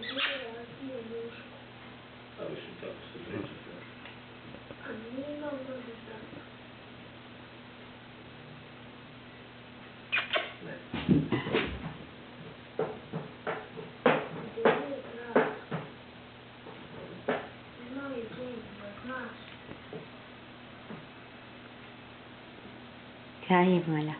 A mislim, tako se priča. A nije imao mnogo tako. Ne. Gdje je grad? Znao je James, da znaš. क्या है माला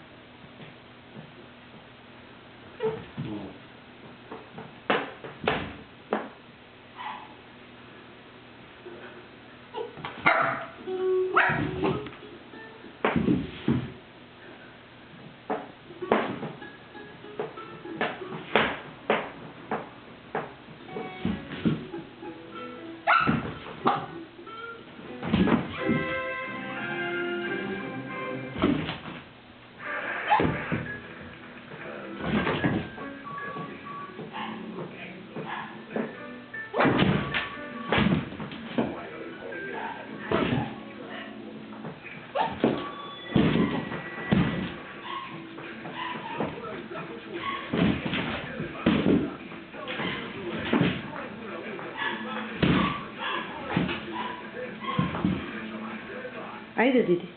Ajde, Didi.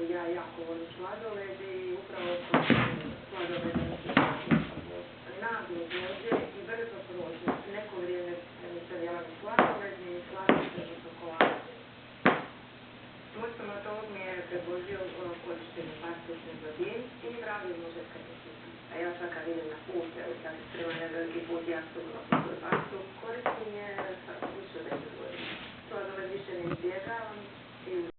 Ja jako volim sladoled i upravo sam sladoled naglo dođe i brzo prođe. Neko vrijeme nisam jela ni sladoled, ni slatkice, ni čokolade. Moj stomatolog mi je predložio korištenje plastične godine i pravilno žetkanje sita. A ja sad kad idem na put, evo sad se spremam na veliki put, ja sam na svoj pastu, koristim je sad više od 10 godina. Sladoled više ne izbjegavam i